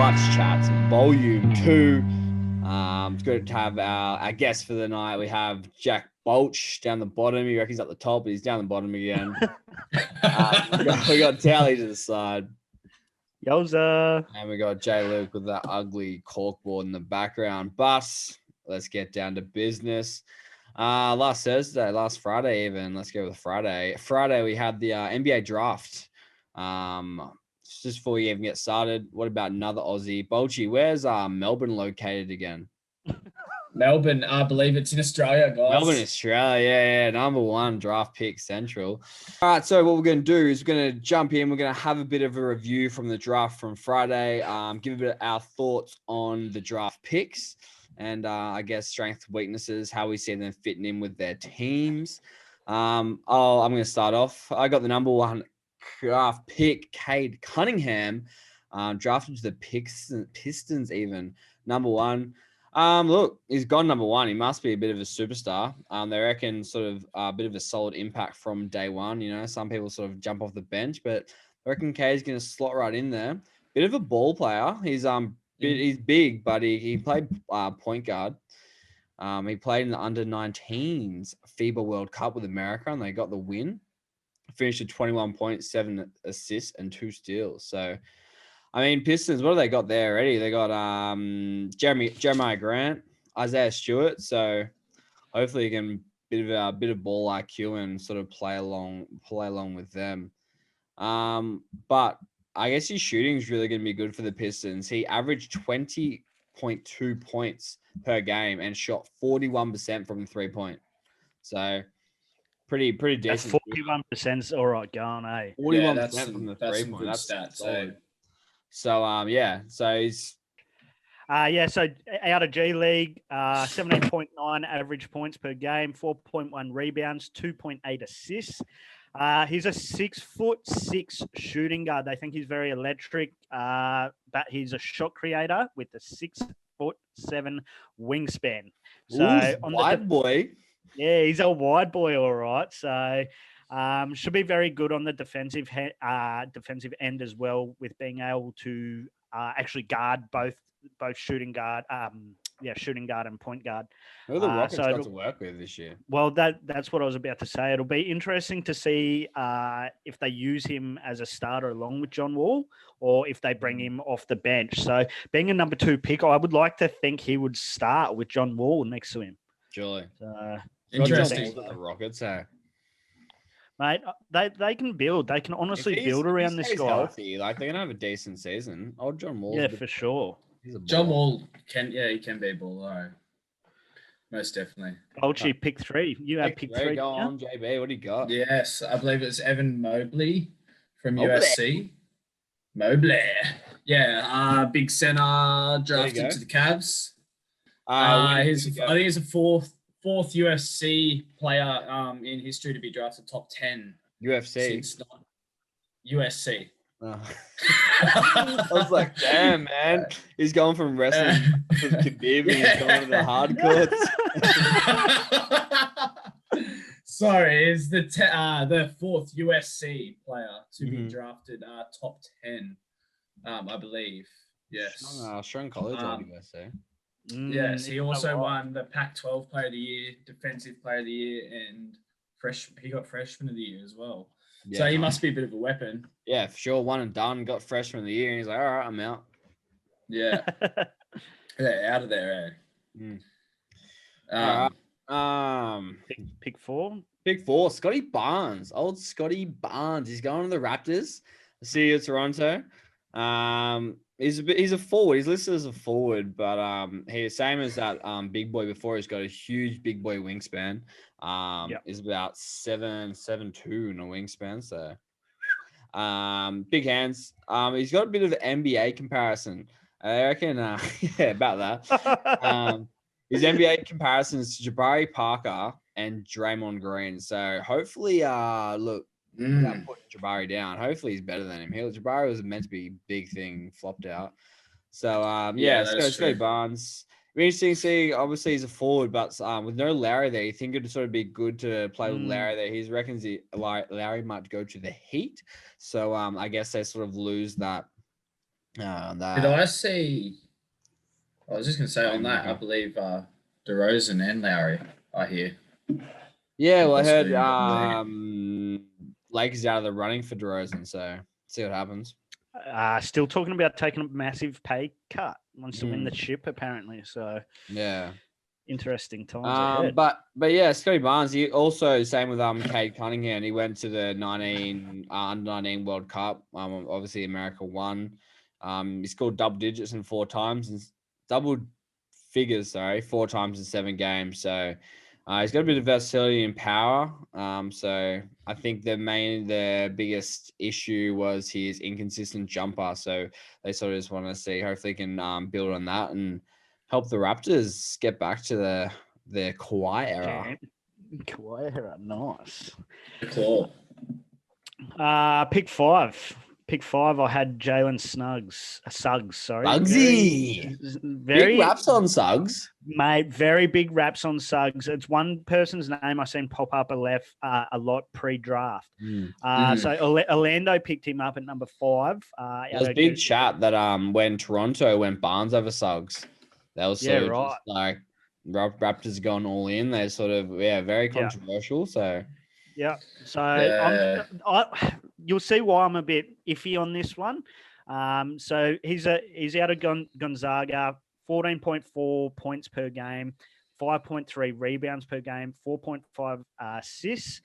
Clutch Chats Volume 2. It's good to have our guest for the night. We have Jack Bolch down the bottom. He reckons at the top, but he's down the bottom again. we got Tally to the side. Yowza. And we got Jay Luke with that ugly corkboard in the background. But let's get down to business. Last Friday even. Let's go with Friday. Friday, we had the NBA draft. Just before we even get started, what about another Aussie? Bolchi, where's Melbourne located again? Melbourne, I believe it's in Australia, guys. Melbourne, Australia, yeah. Number one draft pick central. All right, so what we're going to do is we're going to jump in. We're going to have a bit of a review from the draft from Friday, give a bit of our thoughts on the draft picks and I guess strengths, weaknesses, how we see them fitting in with their teams. I'm going to start off. I got the number one draft pick, Cade Cunningham, drafted to the Pistons even, number one. Look, he's gone number one. He must be a bit of a superstar. They reckon sort of a bit of a solid impact from day one. You know, some people sort of jump off the bench, but I reckon Cade's going to slot right in there. Bit of a ball player. He's big, but he played point guard. He played in the under-19s FIBA World Cup with America, and they got the win. Finished with 21 points, 7 assists, and 2 steals. So, I mean, Pistons, what have they got there already? They got Jeremiah Grant, Isaiah Stewart. So, hopefully, you can bit of ball IQ and sort of play along with them. But I guess his shooting is really going to be good for the Pistons. He averaged 20.2 points per game and shot 41% from the 3-point. So, pretty decent. 41% all right going, eh? 41% from the 3-point. That's stats. So yeah. So he's so out of G League, 17.9 average points per game, 4.1 rebounds, 2.8 assists. He's a 6'6" shooting guard. They think he's very electric, but he's a shot creator with a 6'7" wingspan. So wide boy. Yeah, he's a wide boy, all right. So should be very good on the defensive end as well, with being able to actually guard both shooting guard, shooting guard and point guard. Who are the Rockets got to work with this year? Well, that's what I was about to say. It'll be interesting to see if they use him as a starter along with John Wall, or if they bring him off the bench. So, being a number 2 pick, I would like to think he would start with John Wall next to him. Surely. Interesting. The Rockets, mate, they can build. They can honestly build around this guy. Healthy, like they're gonna have a decent season. Old John Wall. Yeah, for sure. John Wall he can be a baller. Most definitely. Bolchi, pick 3. You have pick 3. Go on, JB. What do you got? Yes, I believe it's Evan Mobley from USC. Mobley. Yeah, big center, drafted to the Cavs. I think he's a fourth USC player in history to be drafted top 10. USC. USC. Oh. I was like, damn, man. He's going from wrestling to Khabib. He's going to the hard courts. Sorry, is the fourth USC player to be drafted top 10, I believe. Yes. Strong college on USC. Yes, he also won the Pac-12 Player of the Year, Defensive Player of the Year, and he got Freshman of the Year as well. Yeah, so he must be a bit of a weapon. Yeah, for sure. One and done, got Freshman of the Year, and he's like, all right, I'm out. Yeah. Yeah, out of there, Pick 4? Pick 4, Scotty Barnes. Old Scotty Barnes. He's going to the Raptors. See you at Toronto. He's a forward. He's listed as a forward, but he's same as that big boy before. He's got a huge big boy wingspan. He's about 7'2" in a wingspan. So big hands. He's got a bit of an NBA comparison. I reckon about that. His NBA comparisons to Jabari Parker and Draymond Green. So hopefully look. Without putting Jabari down. Hopefully he's better than him. Jabari was meant to be a big thing, flopped out. So let's go Barnes. It'll be interesting to see. Obviously he's a forward, but with no Larry there, you think it'd sort of be good to play with Larry there. He reckons Larry might go to the Heat. So I guess they sort of lose that Did I see? I was just going to say on that, I believe DeRozan and Lowry are here. Yeah, well, I heard Lakers out of the running for DeRozan, so see what happens. Still talking about taking a massive pay cut. Wants to win the chip, apparently. So yeah, interesting times ahead. But yeah, Scotty Barnes. He also same with Cade Cunningham. He went to the under 19 World Cup. Obviously America won. He scored double digits in 4 times and double figures. 4 times in 7 games. So. He's got a bit of versatility and power. So I think the biggest issue was his inconsistent jumper. So they sort of just want to see, hopefully he can build on that and help the Raptors get back to their Kawhi era. Kawhi era, nice. Cool. Pick 5. Pick 5, I had Jalen Suggs. Sorry. Suggsy. Very big raps on Suggs. Mate, very big raps on Suggs. It's one person's name I seen pop up a lot pre-draft. So Orlando picked him up at number 5. There was big chat that when Toronto went Barnes over Suggs. That was sort of just like Raptors gone all in. They're sort of very controversial. So you'll see why I'm a bit iffy on this one. So he's out of Gonzaga, 14.4 points per game, 5.3 rebounds per game, 4.5 assists.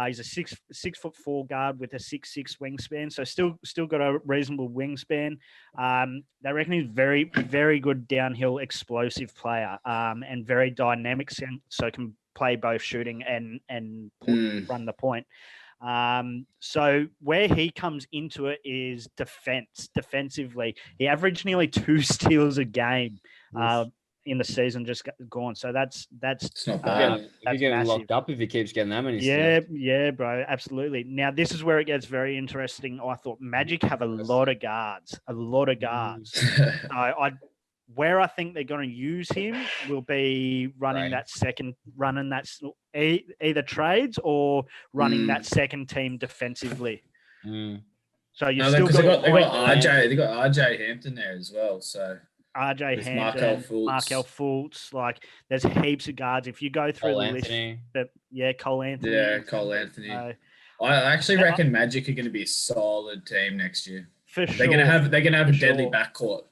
He's a 6'4" guard with a 6'6" wingspan, so still got a reasonable wingspan. They reckon he's very, very good downhill explosive player, and very dynamic, so can play both shooting and run the point. So where he comes into it is defensively. He averaged nearly 2 steals a game in the season just gone. So that's not bad. If you're getting locked up if he keeps getting that many steals. Yeah, bro, absolutely. Now this is where it gets very interesting. I thought Magic have a lot of guards. Where I think they're going to use him will be running either trades or running that second team defensively. So you still got RJ. They got RJ Hampton there as well. So RJ Hampton, Markelle Fultz. Like there's heaps of guards. If you go through Cole the Anthony. list, Cole Anthony. Yeah, Cole Anthony. I actually reckon Magic are going to be a solid team next year. For they're sure. gonna have a deadly backcourt.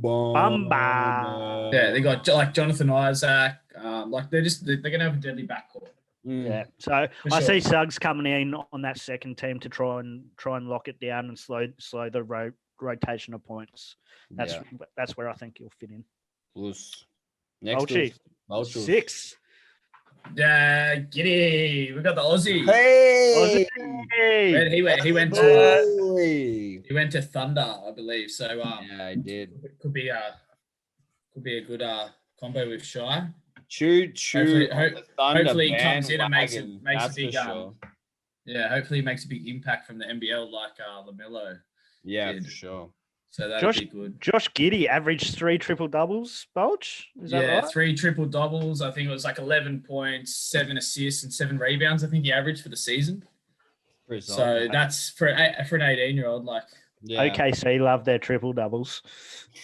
Bamba. Yeah, they got like Jonathan Isaac. They're gonna have a deadly backcourt. Yeah. So I see Suggs coming in on that second team to try and lock it down and slow the rotation of points. That's where I think he'll fit in. Next, Bolchi. 6. Yeah, giddy. We got the Aussie. Hey, Aussie. He went to Thunder, I believe. So I did. Could be a good combo with Shy. True. Hopefully he comes in and makes a big hopefully he makes a big impact from the NBL like LaMelo. Yeah, for sure. So that'd be good. Josh Giddey averaged 3 triple doubles, Bulch? Is that right? 3 triple doubles. I think it was like 11 points, 7 assists, and 7 rebounds. I think he averaged for the season. So that's for an 18-year-old. Like, OKC love their triple doubles.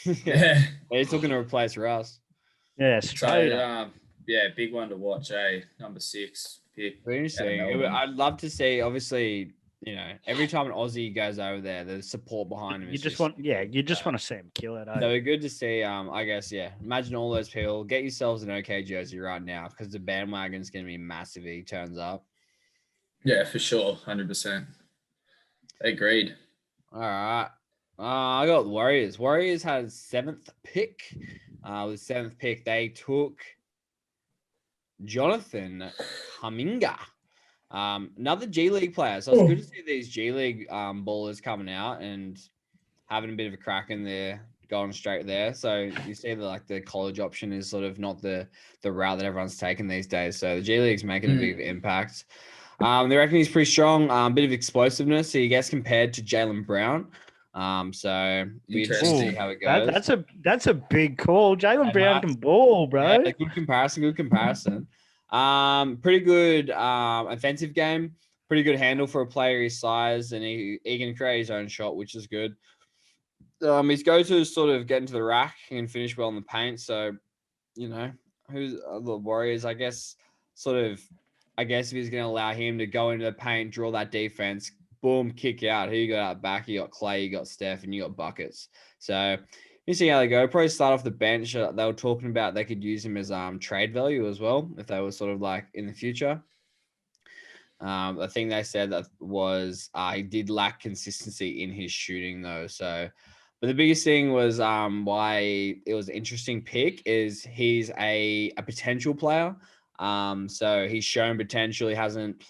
Yeah, he's looking to replace Russ. Yeah, straight. So, big one to watch. Number 6 pick. Interesting. I'd love to see. Obviously, every time an Aussie goes over there, the support behind him. You just want to see him kill it. So good to see. I guess, imagine all those people. Get yourselves an OK jersey right now because the bandwagon's going to be massive if he turns up. Yeah, for sure, 100%. Agreed. All right. I got Warriors. Warriors had 7th pick. With 7th pick, they took Jonathan Kuminga. Another G League player. So it's good to see these G League ballers coming out and having a bit of a crack in there, going straight there. So you see that the college option is sort of not the route that everyone's taking these days. So the G League's making a big impact. They reckon he's pretty strong, bit of explosiveness. So he gets compared to Jaylen Brown. So we just see how it goes. That's a big call. Jaylen Brown can ball, bro. Yeah, good comparison. Pretty good offensive game. Pretty good handle for a player his size, and he can create his own shot, which is good. His go-to is sort of get into the rack and finish well in the paint. So, who's the Warriors? I guess if he's going to allow him to go into the paint, draw that defense, boom, kick out. Who you got out back? You got Clay, you got Steph, and you got buckets. So you see how they go. Probably start off the bench. They were talking about they could use him as trade value as well if they were sort of like in the future. I think they said that was he did lack consistency in his shooting though. So, but the biggest thing was why it was an interesting pick is he's a potential player. So he's shown potential. He hasn't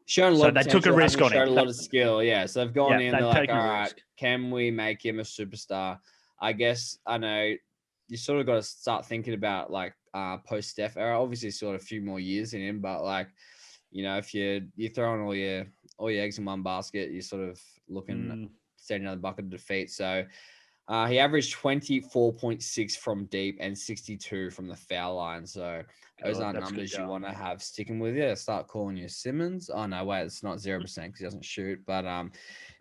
shown a lot. So they took a risk on him. Showed a lot of skill. Yeah. So they've gone in. They're like, all right, can we make him a superstar? I guess I know you sort of got to start thinking about like post Steph era. Obviously, sort of a few more years in him, but like. If you're throwing all your eggs in one basket, you're sort of looking setting another bucket of defeat. So he averaged 24.6 from deep and 62 from the foul line. So those aren't numbers you want to have sticking with you. Start calling you Simmons. Oh no, wait, it's not 0% because he doesn't shoot. But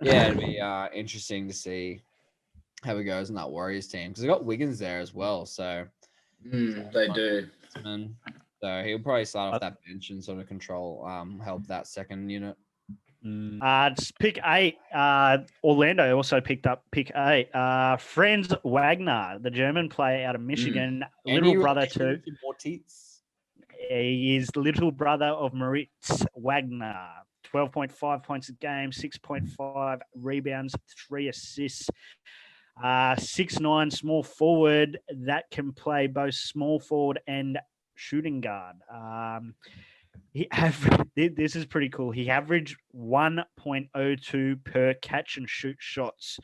it'd be interesting to see how it goes in that Warriors team because they got Wiggins there as well. So they do. So he'll probably start off that bench and sort of help that second unit. It's pick 8. Orlando also picked up pick 8. Franz Wagner, the German player out of Michigan, little brother to Moritz. He is little brother of Moritz Wagner. 12.5 points a game, 6.5 rebounds, 3 assists. 6'9", small forward that can play both small forward and shooting guard. This is pretty cool. He averaged 1.02 per catch and shoot shots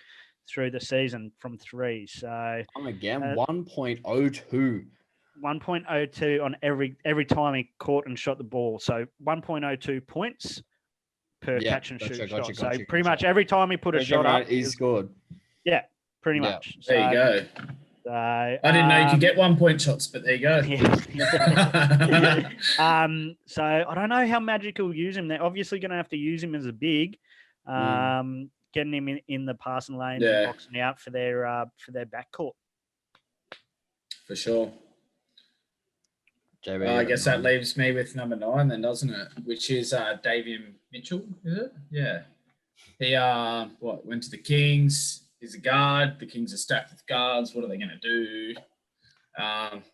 through the season from 3. So again, 1.02. 1.02 on every time he caught and shot the ball. So 1.02 points per catch and shoot shot. So pretty much every time he put a shot up, he scored. Yeah, pretty much. So, there you go. I didn't know you could get 1 point shots, but there you go. So I don't know how Magic will use him. They're obviously going to have to use him as a big, getting him in the passing lane and boxing out for their backcourt. For sure. I guess that leaves me with number 9 then, doesn't it? Which is Davion Mitchell, is it? Yeah. He went to the Kings. He's a guard. The Kings are stacked with guards. What are they going to do?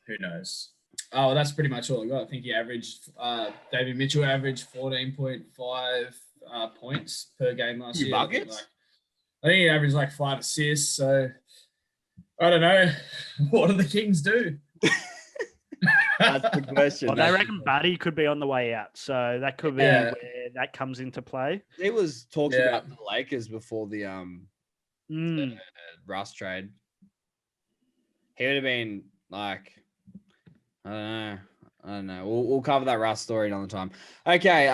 Who knows? Oh, that's pretty much all I got. I think he averaged Davion Mitchell averaged 14.5 points per game last year. Buckets? I think he averaged like 5 assists. So I don't know. What do the Kings do? That's the question. Well, they reckon Buddy could be on the way out. So that could be where that comes into play. He was talking about the Lakers before the Russ trade. He would have been like, I don't know. We'll cover that Russ story another time. Okay,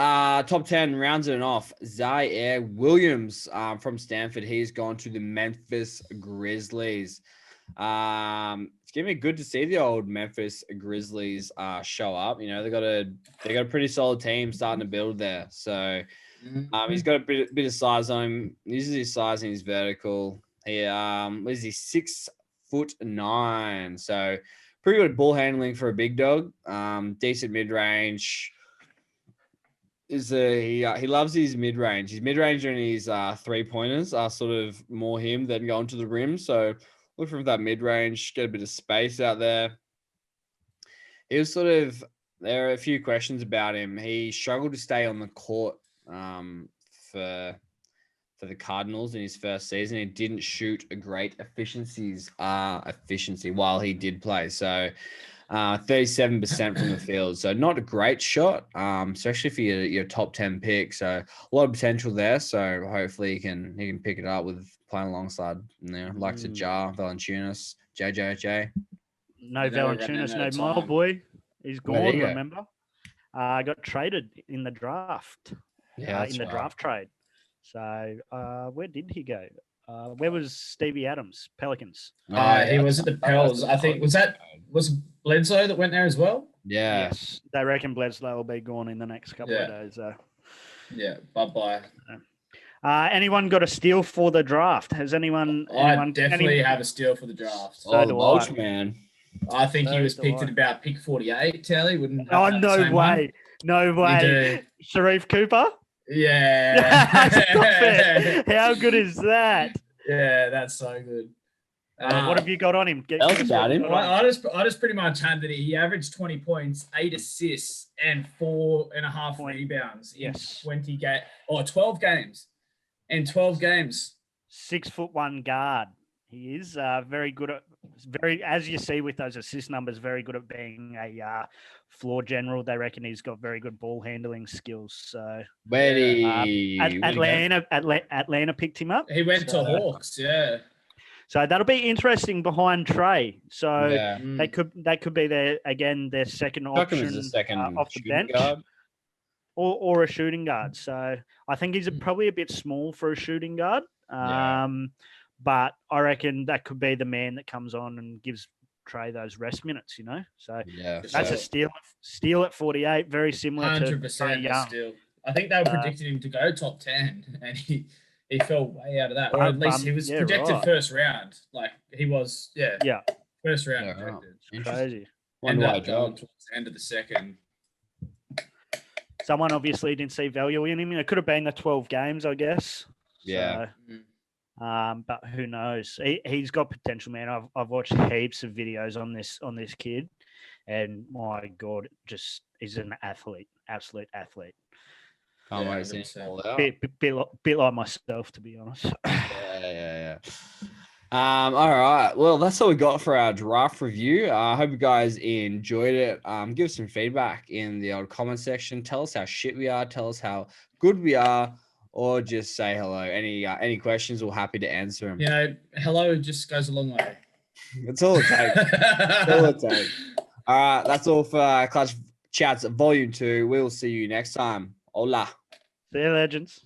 top 10 rounds it off. Zaire Williams from Stanford. He's gone to the Memphis Grizzlies. It's gonna be good to see the old Memphis Grizzlies show up. They got a pretty solid team starting to build there. So he's got a bit of size on him. He uses his size and his vertical. He what is he 6'9", so pretty good ball handling for a big dog. Decent mid range. He loves his mid range. His mid range and his 3-pointers are sort of more him than going to the rim. So look for that mid range, get a bit of space out there. He was there are a few questions about him. He struggled to stay on the court for the Cardinals in his first season. He didn't shoot a great efficiency while he did play. So 37% from the field. So not a great shot, especially for your top 10 pick. So a lot of potential there. So hopefully he can pick it up with playing alongside likes of Ja, Valanciunas, JJJ. No Valanciunas, no Mile Boy. He's gone, remember? Got traded in the draft. Yeah, in the draft trade. So where did he go? Where was Stevie Adams? Pelicans. He was at the Pels. I think was Bledsoe that went there as well? Yeah. Yes. They reckon Bledsoe will be gone in the next couple of days. Yeah. Bye-bye. Anyone got a steal for the draft? Has anyone? I definitely have a steal for the draft. So do Mulch I. Man. I think he So was do picked I. at about pick 48. Telly wouldn't. Oh, have the no same one. way. No way. Sharif Cooper? Yeah. Stop it. How good is that? Yeah, that's so good. What have you got on him? Tell us about him. I just pretty much had that he averaged 20 points, 8 assists, and 4.5 rebounds in 12 games. In 12 games. 6'1" guard. He is very good at as you see with those assist numbers, very good at being a floor general. They reckon he's got very good ball handling skills. So Atlanta picked him up. He went to Hawks, yeah. So that'll be interesting behind Trey. So Yeah. they could be their second option off the bench. Guard. Or a shooting guard. So I think he's probably a bit small for a shooting guard. But I reckon that could be the man that comes on and gives Trey those rest minutes, you know. So that's a steal at 48, very similar 100% to steal. I think they were predicting him to go top 10, and he fell way out of that. Or at least he was projected first round. Like he was, first round projected. Crazy. Ended up going towards the end of the second. Someone obviously didn't see value in him. It could have been the 12 games, I guess. Yeah. So, but who knows? He's got potential, man. I've watched heaps of videos on this kid, and my God, just he's an athlete, absolute athlete. Can't wait to see him all out. Bit like myself, to be honest. Yeah. All right. Well, that's all we got for our draft review. I hope you guys enjoyed it. Give us some feedback in the old comment section. Tell us how shit we are. Tell us how good we are. Or just say hello. Any questions, we're happy to answer them. You know, hello just goes a long way. That's all it takes. All right, that's all for Clutch Chats Volume 2. We'll see you next time. Hola. See you, legends.